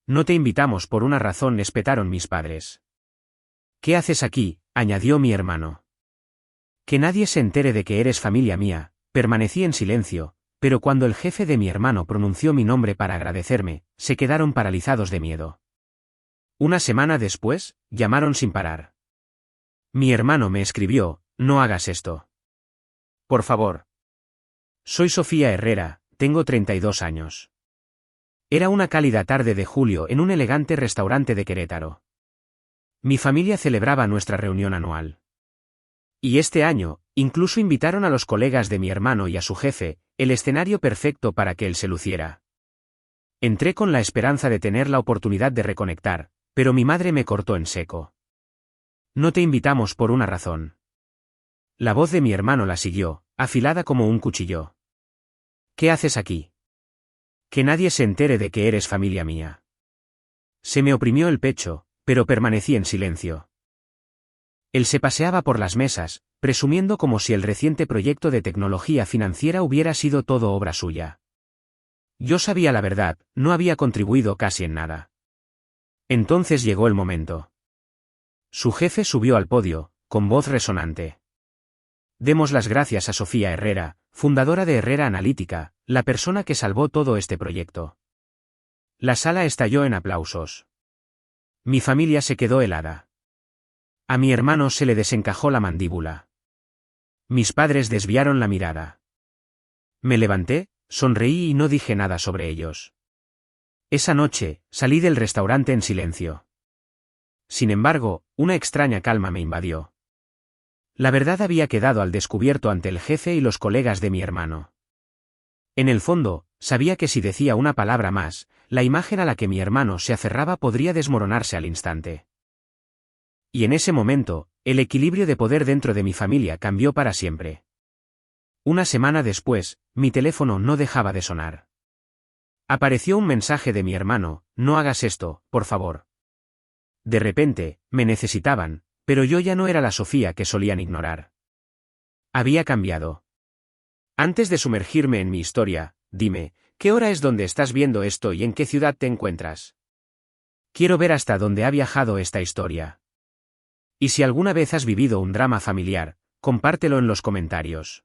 No te invitamos por una razón, espetaron mis padres. ¿Qué haces aquí?, añadió mi hermano. Que nadie se entere de que eres familia mía. Permanecí en silencio, pero cuando el jefe de mi hermano pronunció mi nombre para agradecerme, se quedaron paralizados de miedo. Una semana después, llamaron sin parar. Mi hermano me escribió: no hagas esto. Por favor. Soy Sofía Herrera, tengo 32 años. Era una cálida tarde de julio en un elegante restaurante de Querétaro. Mi familia celebraba nuestra reunión anual. Y este año, incluso invitaron a los colegas de mi hermano y a su jefe, el escenario perfecto para que él se luciera. Entré con la esperanza de tener la oportunidad de reconectar, pero mi madre me cortó en seco. No te invitamos por una razón. La voz de mi hermano la siguió, afilada como un cuchillo. ¿Qué haces aquí? Que nadie se entere de que eres familia mía. Se me oprimió el pecho, pero permanecí en silencio. Él se paseaba por las mesas, presumiendo como si el reciente proyecto de tecnología financiera hubiera sido todo obra suya. Yo sabía la verdad, no había contribuido casi en nada. Entonces llegó el momento. Su jefe subió al podio, con voz resonante. Demos las gracias a Sofía Herrera, fundadora de Herrera Analítica, la persona que salvó todo este proyecto. La sala estalló en aplausos. Mi familia se quedó helada. A mi hermano se le desencajó la mandíbula. Mis padres desviaron la mirada. Me levanté, sonreí y no dije nada sobre ellos. Esa noche, salí del restaurante en silencio. Sin embargo, una extraña calma me invadió. La verdad había quedado al descubierto ante el jefe y los colegas de mi hermano. En el fondo, sabía que si decía una palabra más, la imagen a la que mi hermano se aferraba podría desmoronarse al instante. Y en ese momento, el equilibrio de poder dentro de mi familia cambió para siempre. Una semana después, mi teléfono no dejaba de sonar. Apareció un mensaje de mi hermano: no hagas esto, por favor. De repente, me necesitaban, pero yo ya no era la Sofía que solían ignorar. Había cambiado. Antes de sumergirme en mi historia, dime, ¿qué hora es donde estás viendo esto y en qué ciudad te encuentras? Quiero ver hasta dónde ha viajado esta historia. Y si alguna vez has vivido un drama familiar, compártelo en los comentarios.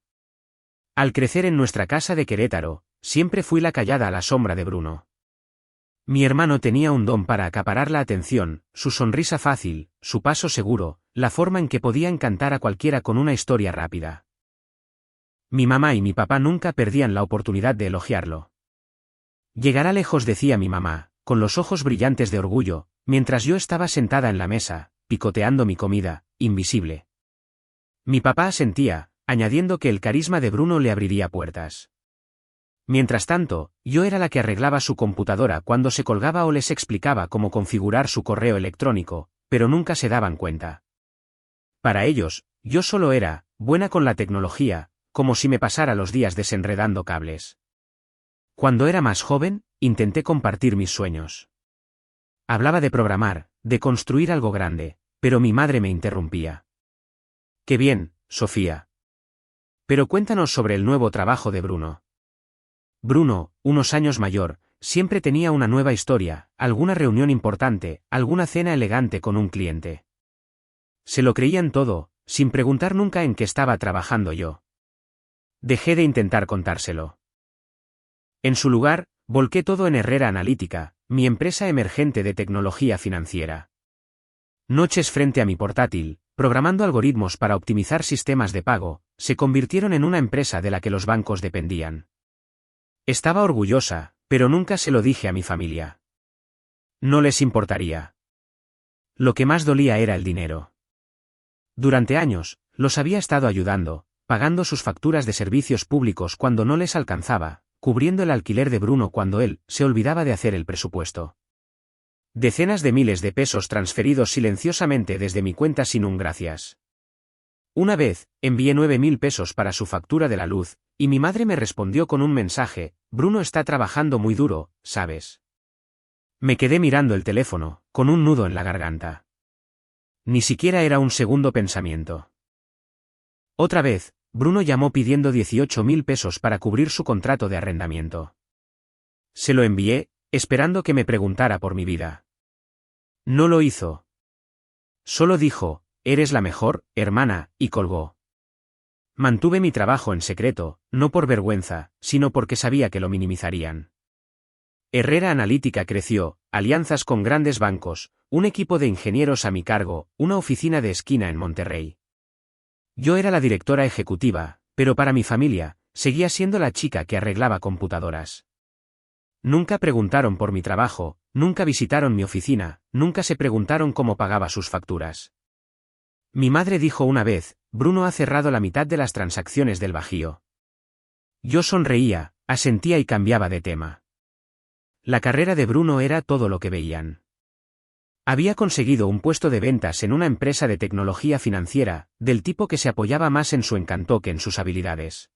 Al crecer en nuestra casa de Querétaro, siempre fui la callada a la sombra de Bruno. Mi hermano tenía un don para acaparar la atención, su sonrisa fácil, su paso seguro, la forma en que podía encantar a cualquiera con una historia rápida. Mi mamá y mi papá nunca perdían la oportunidad de elogiarlo. Llegará lejos, decía mi mamá, con los ojos brillantes de orgullo, mientras yo estaba sentada en la mesa, picoteando mi comida, invisible. Mi papá asentía, añadiendo que el carisma de Bruno le abriría puertas. Mientras tanto, yo era la que arreglaba su computadora cuando se colgaba o les explicaba cómo configurar su correo electrónico, pero nunca se daban cuenta. Para ellos, yo solo era buena con la tecnología, como si me pasara los días desenredando cables. Cuando era más joven, intenté compartir mis sueños. Hablaba de programar, de construir algo grande, pero mi madre me interrumpía. Qué bien, Sofía. Pero cuéntanos sobre el nuevo trabajo de Bruno. Bruno, unos años mayor, siempre tenía una nueva historia, alguna reunión importante, alguna cena elegante con un cliente. Se lo creían todo, sin preguntar nunca en qué estaba trabajando yo. Dejé de intentar contárselo. En su lugar, volqué todo en Herrera Analítica, mi empresa emergente de tecnología financiera. Noches frente a mi portátil, programando algoritmos para optimizar sistemas de pago, se convirtieron en una empresa de la que los bancos dependían. Estaba orgullosa, pero nunca se lo dije a mi familia. No les importaría. Lo que más dolía era el dinero. Durante años, los había estado ayudando, pagando sus facturas de servicios públicos cuando no les alcanzaba, cubriendo el alquiler de Bruno cuando él se olvidaba de hacer el presupuesto. Decenas de miles de pesos transferidos silenciosamente desde mi cuenta sin un gracias. Una vez, envié 9.000 pesos para su factura de la luz, y mi madre me respondió con un mensaje: Bruno está trabajando muy duro, ¿sabes? Me quedé mirando el teléfono, con un nudo en la garganta. Ni siquiera era un segundo pensamiento. Otra vez, Bruno llamó pidiendo 18.000 pesos para cubrir su contrato de arrendamiento. Se lo envié, esperando que me preguntara por mi vida. No lo hizo. Solo dijo, eres la mejor, hermana, y colgó. Mantuve mi trabajo en secreto, no por vergüenza, sino porque sabía que lo minimizarían. Herrera Analítica creció, alianzas con grandes bancos, un equipo de ingenieros a mi cargo, una oficina de esquina en Monterrey. Yo era la directora ejecutiva, pero para mi familia, seguía siendo la chica que arreglaba computadoras. Nunca preguntaron por mi trabajo, nunca visitaron mi oficina, nunca se preguntaron cómo pagaba sus facturas. Mi madre dijo una vez, Bruno ha cerrado la mitad de las transacciones del Bajío. Yo sonreía, asentía y cambiaba de tema. La carrera de Bruno era todo lo que veían. Había conseguido un puesto de ventas en una empresa de tecnología financiera, del tipo que se apoyaba más en su encanto que en sus habilidades.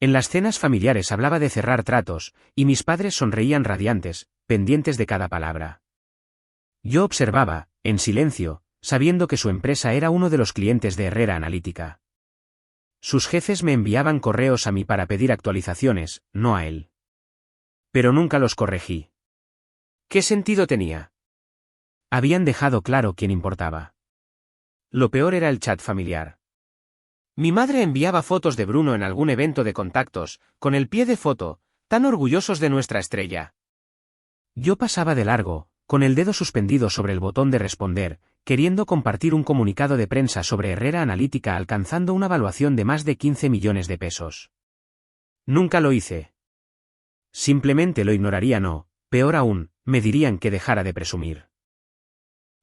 En las cenas familiares hablaba de cerrar tratos, y mis padres sonreían radiantes, pendientes de cada palabra. Yo observaba, en silencio, sabiendo que su empresa era uno de los clientes de Herrera Analítica. Sus jefes me enviaban correos a mí para pedir actualizaciones, no a él. Pero nunca los corregí. ¿Qué sentido tenía? Habían dejado claro quién importaba. Lo peor era el chat familiar. Mi madre enviaba fotos de Bruno en algún evento de contactos, con el pie de foto, tan orgullosos de nuestra estrella. Yo pasaba de largo, con el dedo suspendido sobre el botón de responder, queriendo compartir un comunicado de prensa sobre Herrera Analítica alcanzando una valuación de más de 15 millones de pesos. Nunca lo hice. Simplemente lo ignorarían o, peor aún, me dirían que dejara de presumir.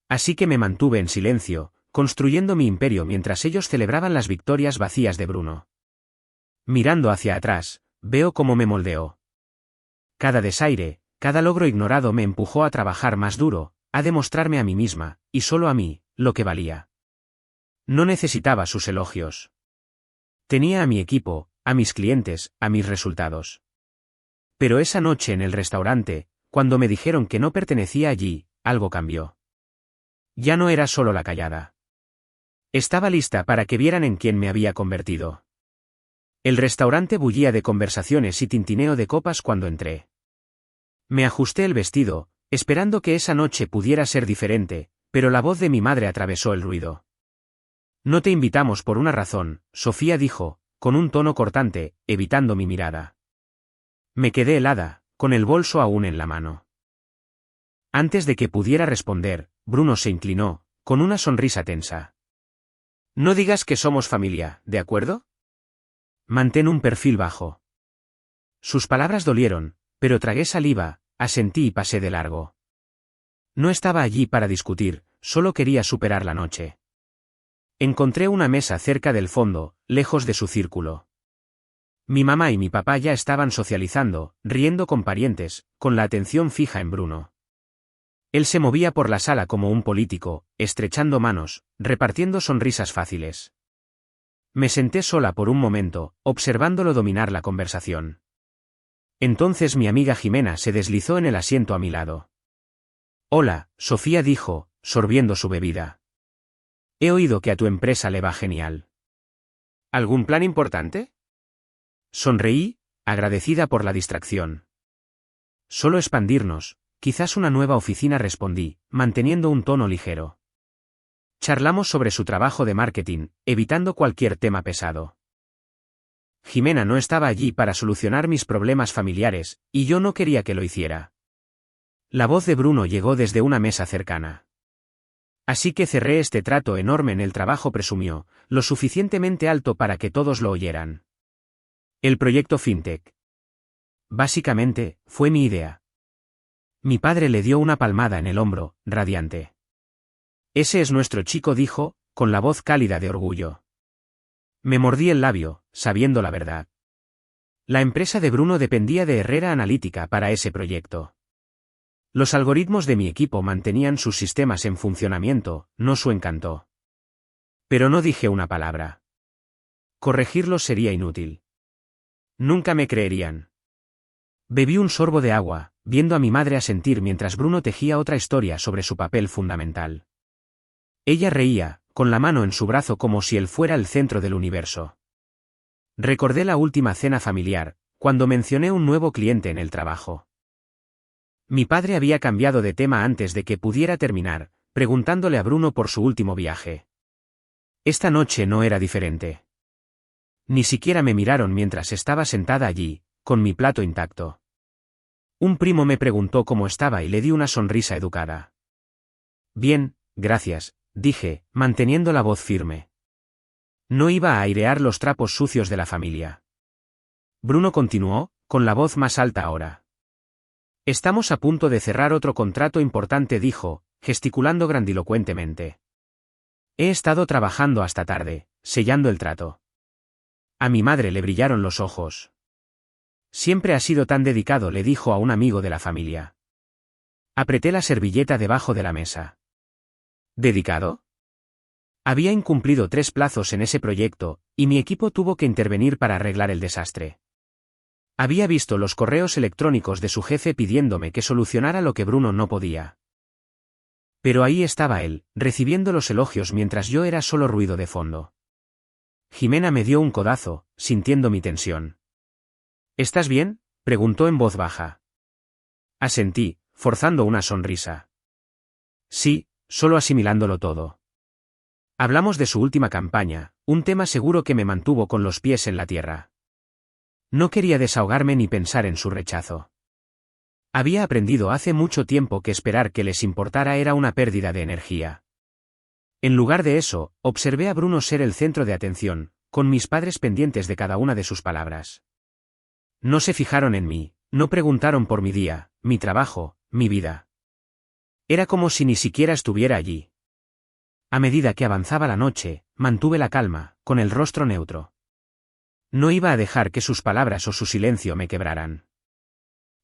Así que me mantuve en silencio, construyendo mi imperio mientras ellos celebraban las victorias vacías de Bruno. Mirando hacia atrás, veo cómo me moldeó. Cada desaire, cada logro ignorado me empujó a trabajar más duro, a demostrarme a mí misma, y solo a mí, lo que valía. No necesitaba sus elogios. Tenía a mi equipo, a mis clientes, a mis resultados. Pero esa noche en el restaurante, cuando me dijeron que no pertenecía allí, algo cambió. Ya no era solo la callada. Estaba lista para que vieran en quién me había convertido. El restaurante bullía de conversaciones y tintineo de copas cuando entré. Me ajusté el vestido, esperando que esa noche pudiera ser diferente, pero la voz de mi madre atravesó el ruido. No te invitamos por una razón, Sofía dijo, con un tono cortante, evitando mi mirada. Me quedé helada, con el bolso aún en la mano. Antes de que pudiera responder, Bruno se inclinó, con una sonrisa tensa. No digas que somos familia, ¿de acuerdo? Mantén un perfil bajo. Sus palabras dolieron, pero tragué saliva, asentí y pasé de largo. No estaba allí para discutir, solo quería superar la noche. Encontré una mesa cerca del fondo, lejos de su círculo. Mi mamá y mi papá ya estaban socializando, riendo con parientes, con la atención fija en Bruno. Él se movía por la sala como un político, estrechando manos, repartiendo sonrisas fáciles. Me senté sola por un momento, observándolo dominar la conversación. Entonces mi amiga Jimena se deslizó en el asiento a mi lado. Hola, Sofía dijo, sorbiendo su bebida. He oído que a tu empresa le va genial. ¿Algún plan importante? Sonreí, agradecida por la distracción. Solo expandirnos. Quizás una nueva oficina, respondí, manteniendo un tono ligero. Charlamos sobre su trabajo de marketing, evitando cualquier tema pesado. Jimena no estaba allí para solucionar mis problemas familiares, y yo no quería que lo hiciera. La voz de Bruno llegó desde una mesa cercana. Así que cerré este trato enorme en el trabajo, presumió, lo suficientemente alto para que todos lo oyeran. El proyecto FinTech. Básicamente, fue mi idea. Mi padre le dio una palmada en el hombro, radiante. Ese es nuestro chico, dijo, con la voz cálida de orgullo. Me mordí el labio, sabiendo la verdad. La empresa de Bruno dependía de Herrera Analítica para ese proyecto. Los algoritmos de mi equipo mantenían sus sistemas en funcionamiento, no su encanto. Pero no dije una palabra. Corregirlos sería inútil. Nunca me creerían. Bebí un sorbo de agua, viendo a mi madre asentir mientras Bruno tejía otra historia sobre su papel fundamental. Ella reía, con la mano en su brazo como si él fuera el centro del universo. Recordé la última cena familiar, cuando mencioné un nuevo cliente en el trabajo. Mi padre había cambiado de tema antes de que pudiera terminar, preguntándole a Bruno por su último viaje. Esta noche no era diferente. Ni siquiera me miraron mientras estaba sentada allí, con mi plato intacto. Un primo me preguntó cómo estaba y le di una sonrisa educada. Bien, gracias, dije, manteniendo la voz firme. No iba a airear los trapos sucios de la familia. Bruno continuó, con la voz más alta ahora. Estamos a punto de cerrar otro contrato importante, dijo, gesticulando grandilocuentemente. He estado trabajando hasta tarde, sellando el trato. A mi madre le brillaron los ojos. Siempre ha sido tan dedicado, le dijo a un amigo de la familia. Apreté la servilleta debajo de la mesa. ¿Dedicado? Había incumplido 3 plazos en ese proyecto, y mi equipo tuvo que intervenir para arreglar el desastre. Había visto los correos electrónicos de su jefe pidiéndome que solucionara lo que Bruno no podía. Pero ahí estaba él, recibiendo los elogios mientras yo era solo ruido de fondo. Jimena me dio un codazo, sintiendo mi tensión. ¿Estás bien?, preguntó en voz baja. Asentí, forzando una sonrisa. Sí, solo asimilándolo todo. Hablamos de su última campaña, un tema seguro que me mantuvo con los pies en la tierra. No quería desahogarme ni pensar en su rechazo. Había aprendido hace mucho tiempo que esperar que les importara era una pérdida de energía. En lugar de eso, observé a Bruno ser el centro de atención, con mis padres pendientes de cada una de sus palabras. No se fijaron en mí, no preguntaron por mi día, mi trabajo, mi vida. Era como si ni siquiera estuviera allí. A medida que avanzaba la noche, mantuve la calma, con el rostro neutro. No iba a dejar que sus palabras o su silencio me quebraran.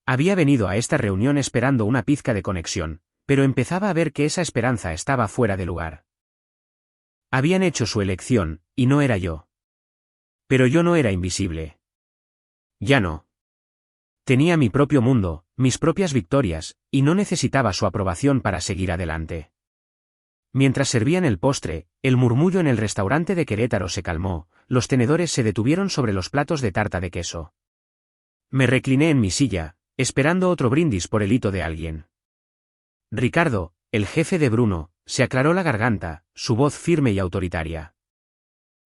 Había venido a esta reunión esperando una pizca de conexión, pero empezaba a ver que esa esperanza estaba fuera de lugar. Habían hecho su elección, y no era yo. Pero yo no era invisible. Ya no. Tenía mi propio mundo, mis propias victorias, y no necesitaba su aprobación para seguir adelante. Mientras servían el postre, el murmullo en el restaurante de Querétaro se calmó, los tenedores se detuvieron sobre los platos de tarta de queso. Me recliné en mi silla, esperando otro brindis por el hito de alguien. Ricardo, el jefe de Bruno, se aclaró la garganta, su voz firme y autoritaria.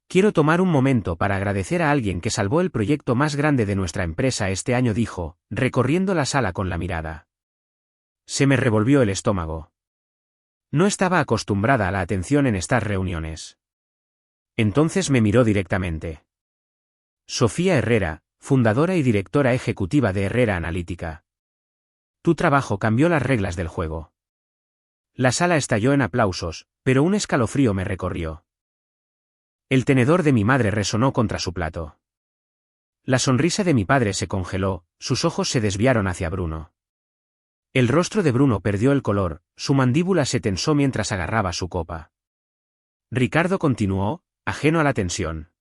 Quiero tomar un momento para agradecer a alguien que salvó el proyecto más grande de nuestra empresa este año, dijo, recorriendo la sala con la mirada. Se me revolvió el estómago. No estaba acostumbrada a la atención en estas reuniones. Entonces me miró directamente. Sofía Herrera, fundadora y directora ejecutiva de Herrera Analítica. Tu trabajo cambió las reglas del juego. La sala estalló en aplausos, pero un escalofrío me recorrió. El tenedor de mi madre resonó contra su plato. La sonrisa de mi padre se congeló, sus ojos se desviaron hacia Bruno. El rostro de Bruno perdió el color, su mandíbula se tensó mientras agarraba su copa. Ricardo continuó, ajeno a la tensión.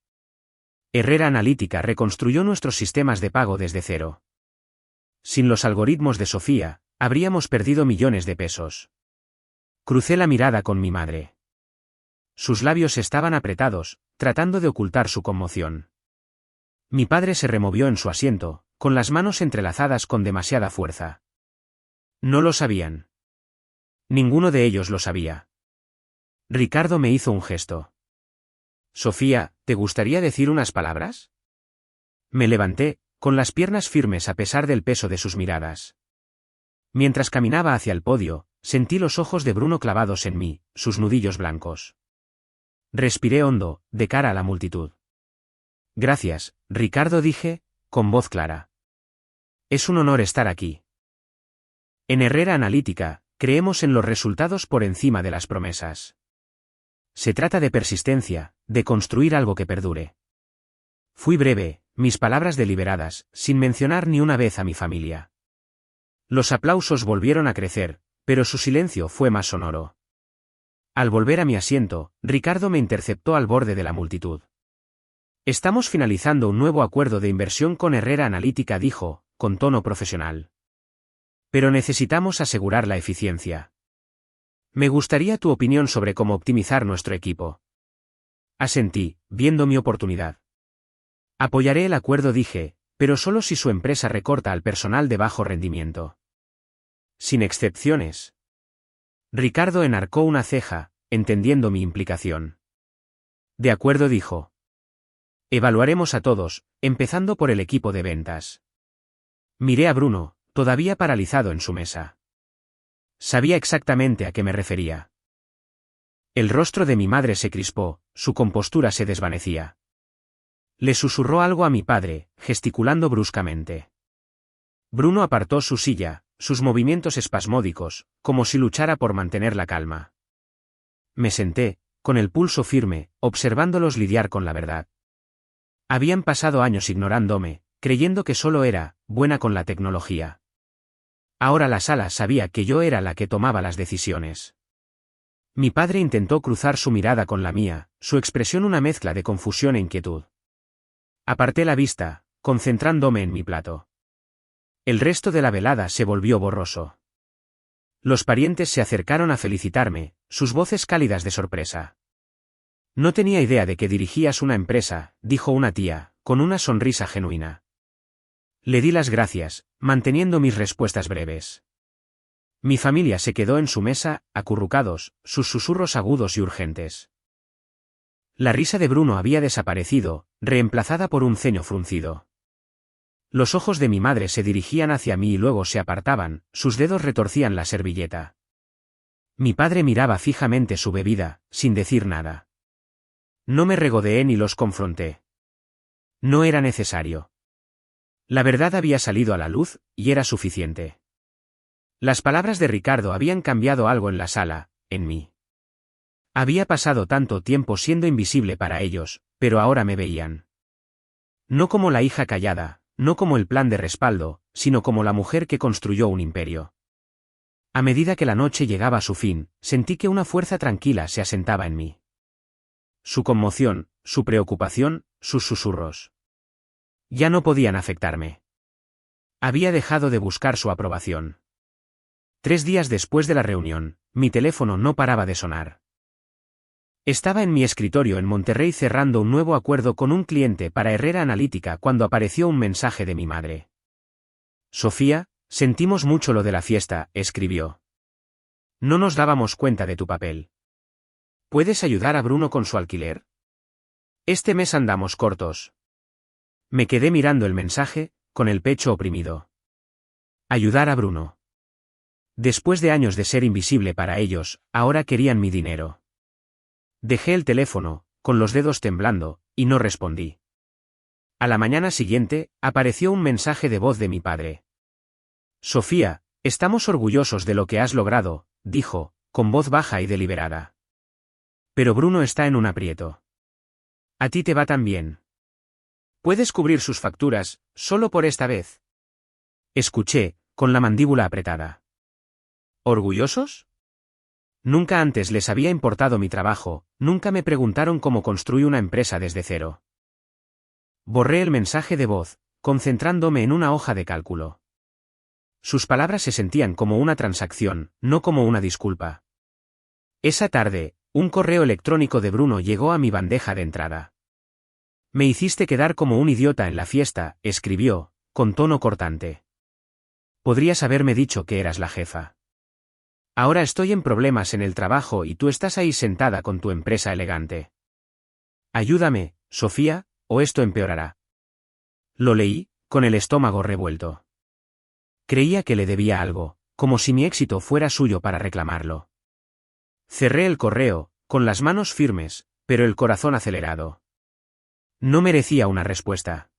Herrera Analítica reconstruyó nuestros sistemas de pago desde cero. Sin los algoritmos de Sofía, habríamos perdido millones de pesos. Crucé la mirada con mi madre. Sus labios estaban apretados, tratando de ocultar su conmoción. Mi padre se removió en su asiento, con las manos entrelazadas con demasiada fuerza. No lo sabían. Ninguno de ellos lo sabía. Ricardo me hizo un gesto. Sofía, ¿te gustaría decir unas palabras? Me levanté, con las piernas firmes a pesar del peso de sus miradas. Mientras caminaba hacia el podio, sentí los ojos de Bruno clavados en mí, sus nudillos blancos. Respiré hondo, de cara a la multitud. Gracias, Ricardo, dije, con voz clara. Es un honor estar aquí. En Herrera Analítica, creemos en los resultados por encima de las promesas. Se trata de persistencia, de construir algo que perdure. Fui breve, mis palabras deliberadas, sin mencionar ni una vez a mi familia. Los aplausos volvieron a crecer, pero su silencio fue más sonoro. Al volver a mi asiento, Ricardo me interceptó al borde de la multitud. Estamos finalizando un nuevo acuerdo de inversión con Herrera Analítica, dijo, con tono profesional. Pero necesitamos asegurar la eficiencia. Me gustaría tu opinión sobre cómo optimizar nuestro equipo. Asentí, viendo mi oportunidad. Apoyaré el acuerdo, dije, pero solo si su empresa recorta al personal de bajo rendimiento. Sin excepciones. Ricardo enarcó una ceja, entendiendo mi implicación. De acuerdo, dijo. Evaluaremos a todos, empezando por el equipo de ventas. Miré a Bruno, todavía paralizado en su mesa. Sabía exactamente a qué me refería. El rostro de mi madre se crispó, su compostura se desvanecía. Le susurró algo a mi padre, gesticulando bruscamente. Bruno apartó su silla, sus movimientos espasmódicos, como si luchara por mantener la calma. Me senté, con el pulso firme, observándolos lidiar con la verdad. Habían pasado años ignorándome, creyendo que solo era buena con la tecnología. Ahora la sala sabía que yo era la que tomaba las decisiones. Mi padre intentó cruzar su mirada con la mía, su expresión una mezcla de confusión e inquietud. Aparté la vista, concentrándome en mi plato. El resto de la velada se volvió borroso. Los parientes se acercaron a felicitarme, sus voces cálidas de sorpresa. No tenía idea de que dirigías una empresa, dijo una tía, con una sonrisa genuina. Le di las gracias, manteniendo mis respuestas breves. Mi familia se quedó en su mesa, acurrucados, sus susurros agudos y urgentes. La risa de Bruno había desaparecido, reemplazada por un ceño fruncido. Los ojos de mi madre se dirigían hacia mí y luego se apartaban, sus dedos retorcían la servilleta. Mi padre miraba fijamente su bebida, sin decir nada. No me regodeé ni los confronté. No era necesario. La verdad había salido a la luz, y era suficiente. Las palabras de Ricardo habían cambiado algo en la sala, en mí. Había pasado tanto tiempo siendo invisible para ellos, pero ahora me veían. No como la hija callada, no como el plan de respaldo, sino como la mujer que construyó un imperio. A medida que la noche llegaba a su fin, sentí que una fuerza tranquila se asentaba en mí. Su conmoción, su preocupación, sus susurros. Ya no podían afectarme. Había dejado de buscar su aprobación. 3 días después de la reunión, mi teléfono no paraba de sonar. Estaba en mi escritorio en Monterrey cerrando un nuevo acuerdo con un cliente para Herrera Analítica cuando apareció un mensaje de mi madre. Sofía, sentimos mucho lo de la fiesta, escribió. No nos dábamos cuenta de tu papel. ¿Puedes ayudar a Bruno con su alquiler? Este mes andamos cortos. Me quedé mirando el mensaje, con el pecho oprimido. Ayudar a Bruno. Después de años de ser invisible para ellos, ahora querían mi dinero. Dejé el teléfono, con los dedos temblando, y no respondí. A la mañana siguiente, apareció un mensaje de voz de mi padre. Sofía, estamos orgullosos de lo que has logrado, dijo, con voz baja y deliberada. Pero Bruno está en un aprieto. A ti te va tan bien. Puedes cubrir sus facturas, solo por esta vez. Escuché, con la mandíbula apretada. ¿Orgullosos? Nunca antes les había importado mi trabajo, nunca me preguntaron cómo construí una empresa desde cero. Borré el mensaje de voz, concentrándome en una hoja de cálculo. Sus palabras se sentían como una transacción, no como una disculpa. Esa tarde, un correo electrónico de Bruno llegó a mi bandeja de entrada. Me hiciste quedar como un idiota en la fiesta, escribió, con tono cortante. Podrías haberme dicho que eras la jefa. Ahora estoy en problemas en el trabajo y tú estás ahí sentada con tu empresa elegante. Ayúdame, Sofía, o esto empeorará. Lo leí, con el estómago revuelto. Creía que le debía algo, como si mi éxito fuera suyo para reclamarlo. Cerré el correo, con las manos firmes, pero el corazón acelerado. No merecía una respuesta.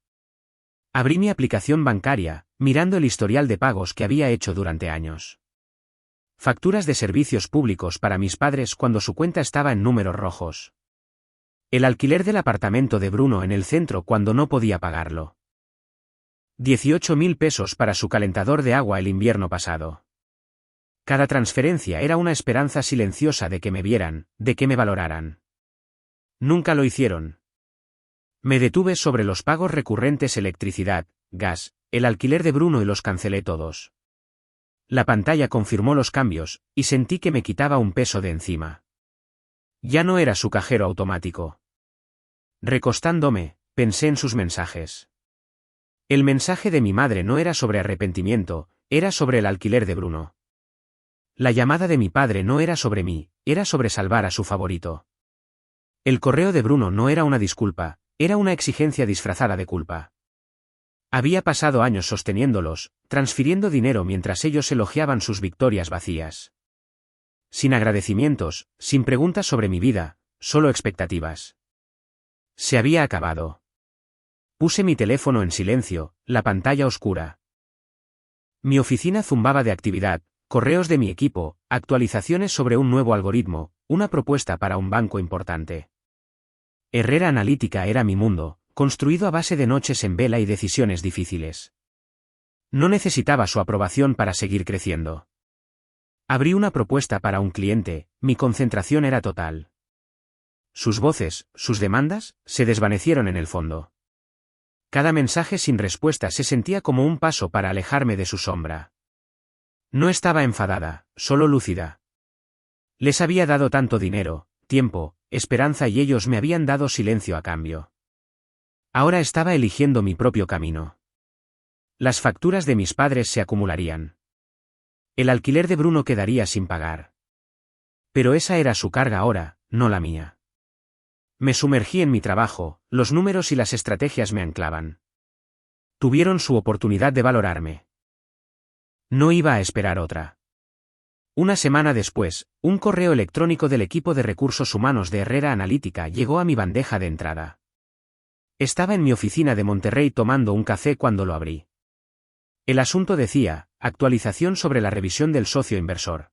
Abrí mi aplicación bancaria, mirando el historial de pagos que había hecho durante años. Facturas de servicios públicos para mis padres cuando su cuenta estaba en números rojos. El alquiler del apartamento de Bruno en el centro cuando no podía pagarlo. 18.000 pesos para su calentador de agua el invierno pasado. Cada transferencia era una esperanza silenciosa de que me vieran, de que me valoraran. Nunca lo hicieron. Me detuve sobre los pagos recurrentes: electricidad, gas, el alquiler de Bruno y los cancelé todos. La pantalla confirmó los cambios, y sentí que me quitaba un peso de encima. Ya no era su cajero automático. Recostándome, pensé en sus mensajes. El mensaje de mi madre no era sobre arrepentimiento, era sobre el alquiler de Bruno. La llamada de mi padre no era sobre mí, era sobre salvar a su favorito. El correo de Bruno no era una disculpa, era una exigencia disfrazada de culpa. Había pasado años sosteniéndolos, transfiriendo dinero mientras ellos elogiaban sus victorias vacías. Sin agradecimientos, sin preguntas sobre mi vida, solo expectativas. Se había acabado. Puse mi teléfono en silencio, la pantalla oscura. Mi oficina zumbaba de actividad, correos de mi equipo, actualizaciones sobre un nuevo algoritmo, una propuesta para un banco importante. Herrera Analítica era mi mundo, construido a base de noches en vela y decisiones difíciles. No necesitaba su aprobación para seguir creciendo. Abrí una propuesta para un cliente, mi concentración era total. Sus voces, sus demandas, se desvanecieron en el fondo. Cada mensaje sin respuesta se sentía como un paso para alejarme de su sombra. No estaba enfadada, solo lúcida. Les había dado tanto dinero, tiempo, esperanza y ellos me habían dado silencio a cambio. Ahora estaba eligiendo mi propio camino. Las facturas de mis padres se acumularían. El alquiler de Bruno quedaría sin pagar. Pero esa era su carga ahora, no la mía. Me sumergí en mi trabajo, los números y las estrategias me anclaban. Tuvieron su oportunidad de valorarme. No iba a esperar otra. Una semana después, un correo electrónico del equipo de recursos humanos de Herrera Analítica llegó a mi bandeja de entrada. Estaba en mi oficina de Monterrey tomando un café cuando lo abrí. El asunto decía, actualización sobre la revisión del socio inversor.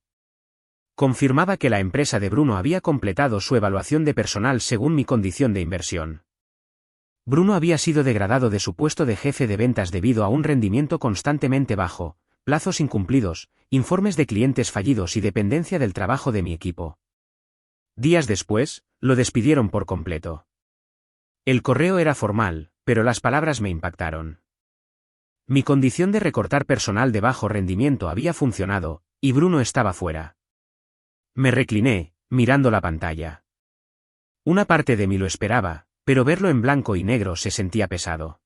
Confirmaba que la empresa de Bruno había completado su evaluación de personal según mi condición de inversión. Bruno había sido degradado de su puesto de jefe de ventas debido a un rendimiento constantemente bajo, plazos incumplidos, informes de clientes fallidos y dependencia del trabajo de mi equipo. Días después, lo despidieron por completo. El correo era formal, pero las palabras me impactaron. Mi condición de recortar personal de bajo rendimiento había funcionado, y Bruno estaba fuera. Me recliné, mirando la pantalla. Una parte de mí lo esperaba, pero verlo en blanco y negro se sentía pesado.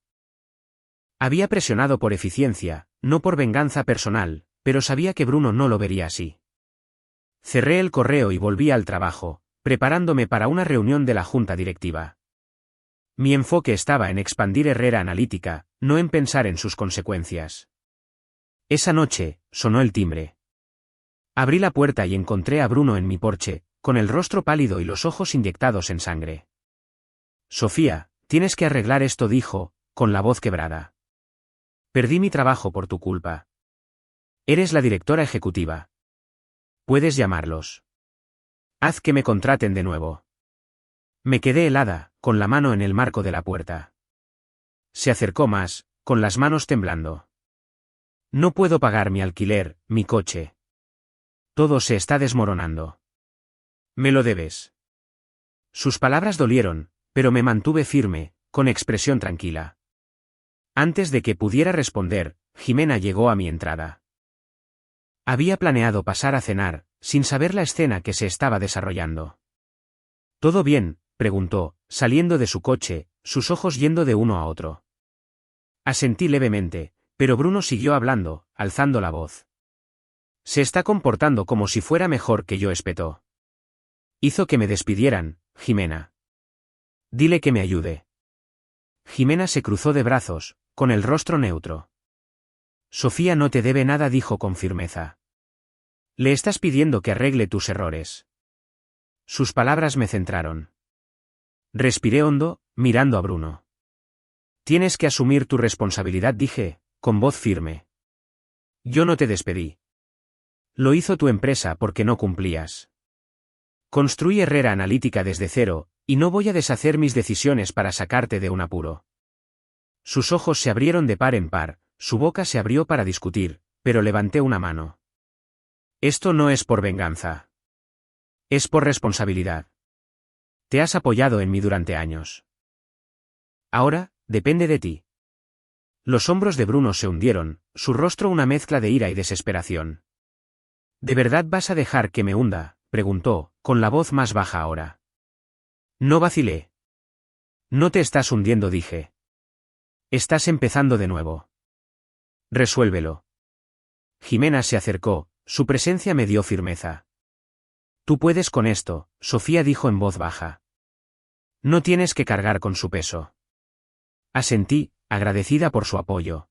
Había presionado por eficiencia, no por venganza personal, pero sabía que Bruno no lo vería así. Cerré el correo y volví al trabajo, preparándome para una reunión de la junta directiva. Mi enfoque estaba en expandir Herrera Analítica, no en pensar en sus consecuencias. Esa noche, sonó el timbre. Abrí la puerta y encontré a Bruno en mi porche, con el rostro pálido y los ojos inyectados en sangre. Sofía, tienes que arreglar esto, dijo, con la voz quebrada. Perdí mi trabajo por tu culpa. Eres la directora ejecutiva. Puedes llamarlos. Haz que me contraten de nuevo. Me quedé helada, con la mano en el marco de la puerta. Se acercó más, con las manos temblando. No puedo pagar mi alquiler, mi coche. Todo se está desmoronando. Me lo debes. Sus palabras dolieron, pero me mantuve firme, con expresión tranquila. Antes de que pudiera responder, Jimena llegó a mi entrada. Había planeado pasar a cenar, sin saber la escena que se estaba desarrollando. ¿Todo bien?, preguntó, saliendo de su coche, sus ojos yendo de uno a otro. Asentí levemente, pero Bruno siguió hablando, alzando la voz. Se está comportando como si fuera mejor que yo, espetó. Hizo que me despidieran, Jimena. Dile que me ayude. Jimena se cruzó de brazos, con el rostro neutro. Sofía no te debe nada, dijo con firmeza. Le estás pidiendo que arregle tus errores. Sus palabras me centraron. Respiré hondo, mirando a Bruno. Tienes que asumir tu responsabilidad, dije, con voz firme. Yo no te despedí. Lo hizo tu empresa porque no cumplías. Construí Herrera Analítica desde cero, y no voy a deshacer mis decisiones para sacarte de un apuro. Sus ojos se abrieron de par en par, su boca se abrió para discutir, pero levanté una mano. Esto no es por venganza. Es por responsabilidad. Te has apoyado en mí durante años. Ahora, depende de ti. Los hombros de Bruno se hundieron, su rostro una mezcla de ira y desesperación. ¿De verdad vas a dejar que me hunda?, preguntó, con la voz más baja ahora. No vacilé. No te estás hundiendo, dije. Estás empezando de nuevo. Resuélvelo. Jimena se acercó, su presencia me dio firmeza. Tú puedes con esto, Sofía dijo en voz baja. No tienes que cargar con su peso. Asentí, agradecida por su apoyo.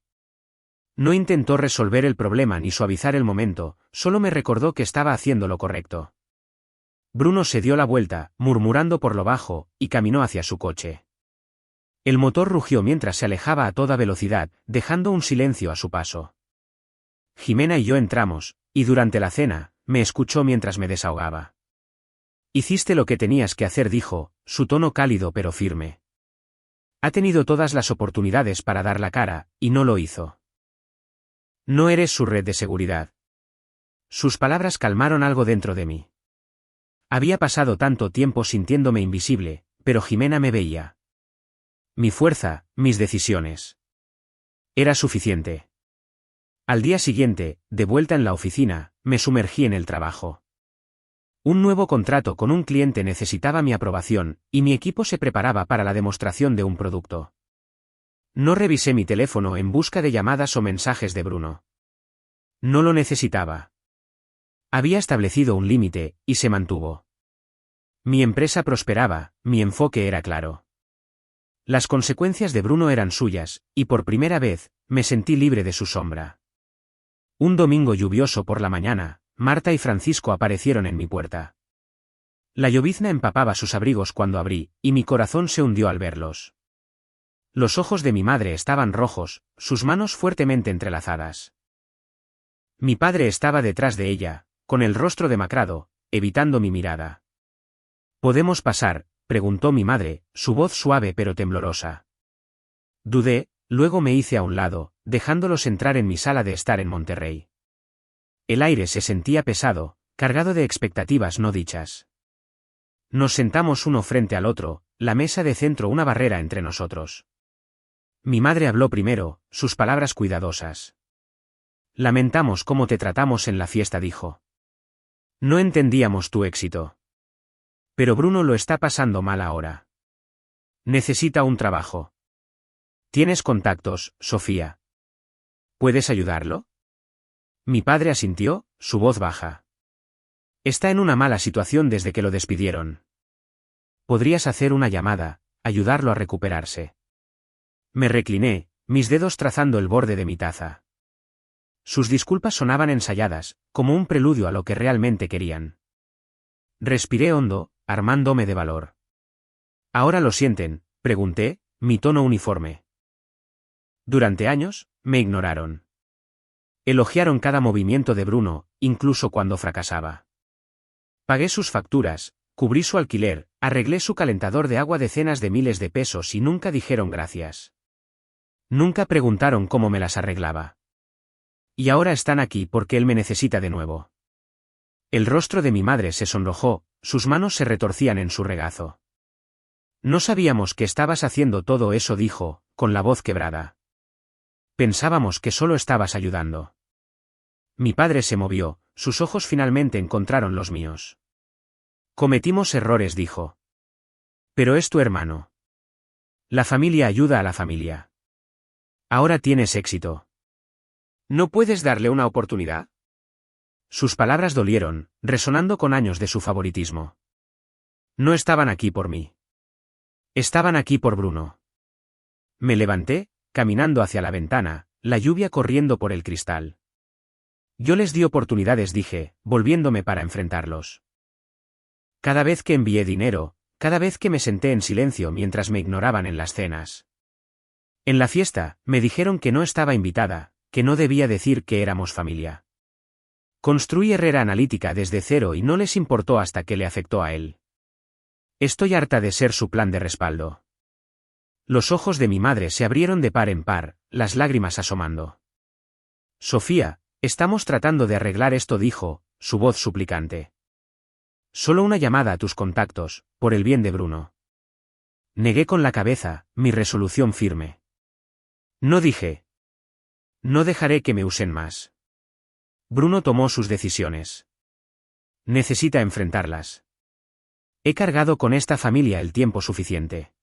No intentó resolver el problema ni suavizar el momento, solo me recordó que estaba haciendo lo correcto. Bruno se dio la vuelta, murmurando por lo bajo, y caminó hacia su coche. El motor rugió mientras se alejaba a toda velocidad, dejando un silencio a su paso. Jimena y yo entramos, y durante la cena, me escuchó mientras me desahogaba. Hiciste lo que tenías que hacer, dijo, su tono cálido pero firme. Ha tenido todas las oportunidades para dar la cara, y no lo hizo. No eres su red de seguridad. Sus palabras calmaron algo dentro de mí. Había pasado tanto tiempo sintiéndome invisible, pero Jimena me veía. Mi fuerza, mis decisiones. Era suficiente. Al día siguiente, de vuelta en la oficina, me sumergí en el trabajo. Un nuevo contrato con un cliente necesitaba mi aprobación, y mi equipo se preparaba para la demostración de un producto. No revisé mi teléfono en busca de llamadas o mensajes de Bruno. No lo necesitaba. Había establecido un límite, y se mantuvo. Mi empresa prosperaba, mi enfoque era claro. Las consecuencias de Bruno eran suyas, y por primera vez, me sentí libre de su sombra. Un domingo lluvioso por la mañana, Marta y Francisco aparecieron en mi puerta. La llovizna empapaba sus abrigos cuando abrí, y mi corazón se hundió al verlos. Los ojos de mi madre estaban rojos, sus manos fuertemente entrelazadas. Mi padre estaba detrás de ella, con el rostro demacrado, evitando mi mirada. ¿Podemos pasar?, preguntó mi madre, su voz suave pero temblorosa. Dudé, luego me hice a un lado, dejándolos entrar en mi sala de estar en Monterrey. El aire se sentía pesado, cargado de expectativas no dichas. Nos sentamos uno frente al otro, la mesa de centro una barrera entre nosotros. Mi madre habló primero, sus palabras cuidadosas. Lamentamos cómo te tratamos en la fiesta, dijo. No entendíamos tu éxito. Pero Bruno lo está pasando mal ahora. Necesita un trabajo. ¿Tienes contactos, Sofía? ¿Puedes ayudarlo? Mi padre asintió, su voz baja. Está en una mala situación desde que lo despidieron. Podrías hacer una llamada, ayudarlo a recuperarse. Me recliné, mis dedos trazando el borde de mi taza. Sus disculpas sonaban ensayadas, como un preludio a lo que realmente querían. Respiré hondo, armándome de valor. ¿Ahora lo sienten?, pregunté, mi tono uniforme. Durante años, me ignoraron. Elogiaron cada movimiento de Bruno, incluso cuando fracasaba. Pagué sus facturas, cubrí su alquiler, arreglé su calentador de agua decenas de miles de pesos y nunca dijeron gracias. Nunca preguntaron cómo me las arreglaba. Y ahora están aquí porque él me necesita de nuevo. El rostro de mi madre se sonrojó, sus manos se retorcían en su regazo. No sabíamos que estabas haciendo todo eso, dijo, con la voz quebrada. Pensábamos que solo estabas ayudando. Mi padre se movió, sus ojos finalmente encontraron los míos. Cometimos errores, dijo. Pero es tu hermano. La familia ayuda a la familia. Ahora tienes éxito. ¿No puedes darle una oportunidad? Sus palabras dolieron, resonando con años de su favoritismo. No estaban aquí por mí. Estaban aquí por Bruno. Me levanté, caminando hacia la ventana, la lluvia corriendo por el cristal. Yo les di oportunidades, dije, volviéndome para enfrentarlos. Cada vez que envié dinero, cada vez que me senté en silencio mientras me ignoraban en las cenas. En la fiesta, me dijeron que no estaba invitada, que no debía decir que éramos familia. Construí Herrera Analítica desde cero y no les importó hasta que le afectó a él. Estoy harta de ser su plan de respaldo. Los ojos de mi madre se abrieron de par en par, las lágrimas asomando. Sofía, estamos tratando de arreglar esto, dijo, su voz suplicante. Solo una llamada a tus contactos, por el bien de Bruno. Negué con la cabeza, mi resolución firme. No dije. No dejaré que me usen más. Bruno tomó sus decisiones. Necesita enfrentarlas. He cargado con esta familia el tiempo suficiente.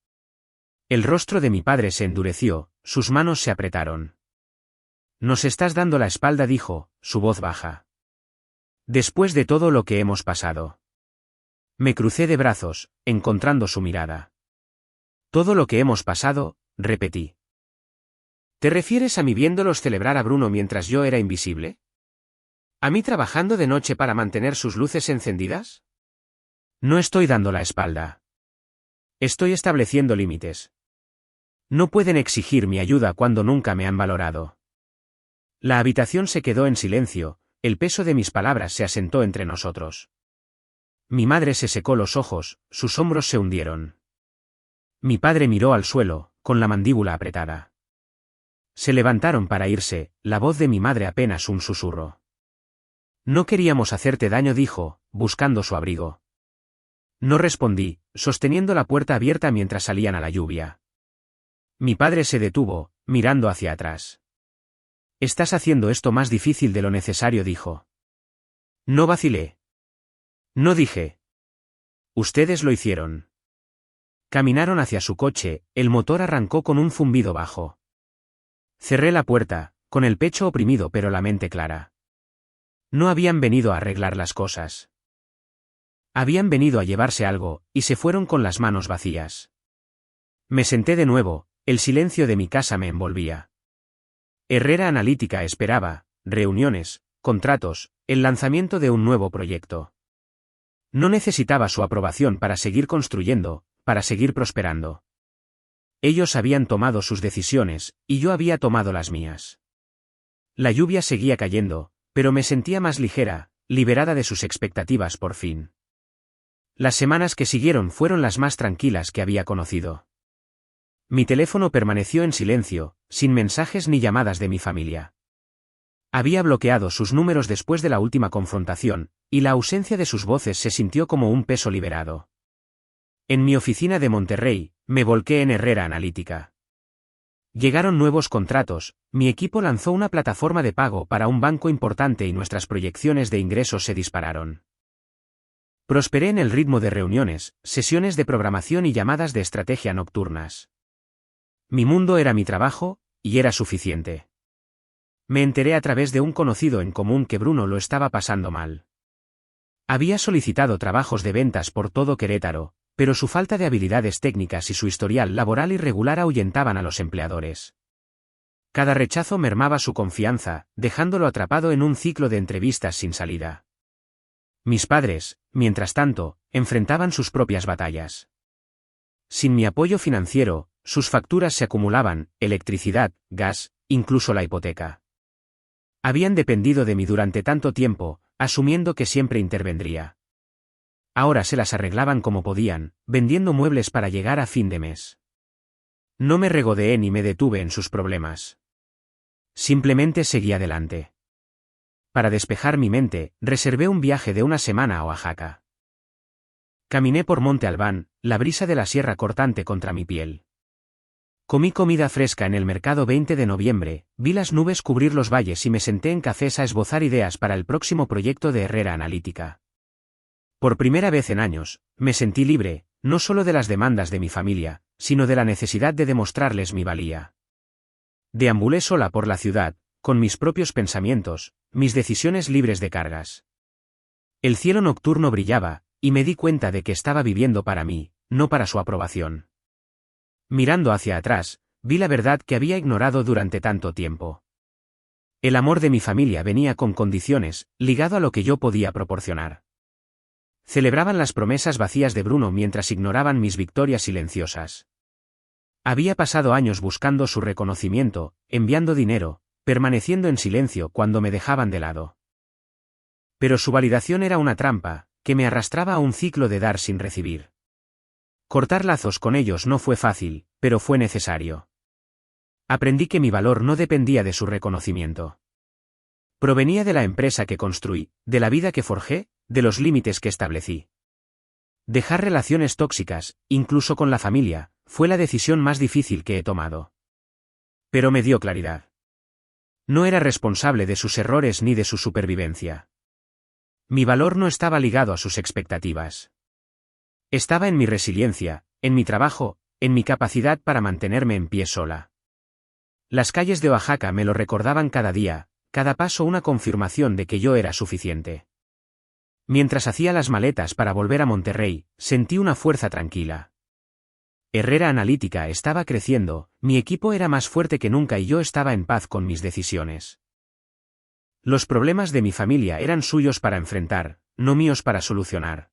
El rostro de mi padre se endureció, sus manos se apretaron. Nos estás dando la espalda, dijo, su voz baja. Después de todo lo que hemos pasado. Me crucé de brazos, encontrando su mirada. Todo lo que hemos pasado, repetí. ¿Te refieres a mí viéndolos celebrar a Bruno mientras yo era invisible? ¿A mí trabajando de noche para mantener sus luces encendidas? No estoy dando la espalda. Estoy estableciendo límites. No pueden exigir mi ayuda cuando nunca me han valorado. La habitación se quedó en silencio, el peso de mis palabras se asentó entre nosotros. Mi madre se secó los ojos, sus hombros se hundieron. Mi padre miró al suelo, con la mandíbula apretada. Se levantaron para irse, la voz de mi madre apenas un susurro. No queríamos hacerte daño, dijo, buscando su abrigo. No respondí, sosteniendo la puerta abierta mientras salían a la lluvia. Mi padre se detuvo, mirando hacia atrás. Estás haciendo esto más difícil de lo necesario, dijo. No vacilé. No dije. Ustedes lo hicieron. Caminaron hacia su coche, el motor arrancó con un zumbido bajo. Cerré la puerta, con el pecho oprimido pero la mente clara. No habían venido a arreglar las cosas. Habían venido a llevarse algo, y se fueron con las manos vacías. Me senté de nuevo, el silencio de mi casa me envolvía. Herrera Analítica esperaba, reuniones, contratos, el lanzamiento de un nuevo proyecto. No necesitaba su aprobación para seguir construyendo, para seguir prosperando. Ellos habían tomado sus decisiones, y yo había tomado las mías. La lluvia seguía cayendo, pero me sentía más ligera, liberada de sus expectativas por fin. Las semanas que siguieron fueron las más tranquilas que había conocido. Mi teléfono permaneció en silencio, sin mensajes ni llamadas de mi familia. Había bloqueado sus números después de la última confrontación, y la ausencia de sus voces se sintió como un peso liberado. En mi oficina de Monterrey, me volqué en Herrera Analítica. Llegaron nuevos contratos, mi equipo lanzó una plataforma de pago para un banco importante y nuestras proyecciones de ingresos se dispararon. Prosperé en el ritmo de reuniones, sesiones de programación y llamadas de estrategia nocturnas. Mi mundo era mi trabajo, y era suficiente. Me enteré a través de un conocido en común que Bruno lo estaba pasando mal. Había solicitado trabajos de ventas por todo Querétaro, pero su falta de habilidades técnicas y su historial laboral irregular ahuyentaban a los empleadores. Cada rechazo mermaba su confianza, dejándolo atrapado en un ciclo de entrevistas sin salida. Mis padres, mientras tanto, enfrentaban sus propias batallas. Sin mi apoyo financiero, sus facturas se acumulaban, electricidad, gas, incluso la hipoteca. Habían dependido de mí durante tanto tiempo, asumiendo que siempre intervendría. Ahora se las arreglaban como podían, vendiendo muebles para llegar a fin de mes. No me regodeé ni me detuve en sus problemas. Simplemente seguí adelante. Para despejar mi mente, reservé un viaje de una semana a Oaxaca. Caminé por Monte Albán, la brisa de la sierra cortante contra mi piel. Comí comida fresca en el mercado 20 de noviembre, vi las nubes cubrir los valles y me senté en cafés a esbozar ideas para el próximo proyecto de Herrera Analítica. Por primera vez en años, me sentí libre, no solo de las demandas de mi familia, sino de la necesidad de demostrarles mi valía. Deambulé sola por la ciudad, con mis propios pensamientos, mis decisiones libres de cargas. El cielo nocturno brillaba, y me di cuenta de que estaba viviendo para mí, no para su aprobación. Mirando hacia atrás, vi la verdad que había ignorado durante tanto tiempo. El amor de mi familia venía con condiciones, ligado a lo que yo podía proporcionar. Celebraban las promesas vacías de Bruno mientras ignoraban mis victorias silenciosas. Había pasado años buscando su reconocimiento, enviando dinero, permaneciendo en silencio cuando me dejaban de lado. Pero su validación era una trampa, que me arrastraba a un ciclo de dar sin recibir. Cortar lazos con ellos no fue fácil, pero fue necesario. Aprendí que mi valor no dependía de su reconocimiento. Provenía de la empresa que construí, de la vida que forjé, de los límites que establecí. Dejar relaciones tóxicas, incluso con la familia, fue la decisión más difícil que he tomado. Pero me dio claridad. No era responsable de sus errores ni de su supervivencia. Mi valor no estaba ligado a sus expectativas. Estaba en mi resiliencia, en mi trabajo, en mi capacidad para mantenerme en pie sola. Las calles de Oaxaca me lo recordaban cada día, cada paso una confirmación de que yo era suficiente. Mientras hacía las maletas para volver a Monterrey, sentí una fuerza tranquila. Herrera Analítica estaba creciendo, mi equipo era más fuerte que nunca y yo estaba en paz con mis decisiones. Los problemas de mi familia eran suyos para enfrentar, no míos para solucionar.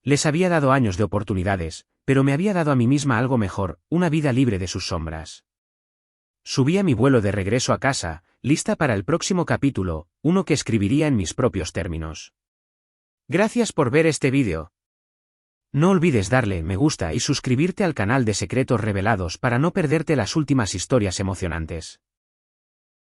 Les había dado años de oportunidades, pero me había dado a mí misma algo mejor, una vida libre de sus sombras. Subí a mi vuelo de regreso a casa, lista para el próximo capítulo, uno que escribiría en mis propios términos. Gracias por ver este vídeo. No olvides darle me gusta y suscribirte al canal de Secretos Revelados para no perderte las últimas historias emocionantes.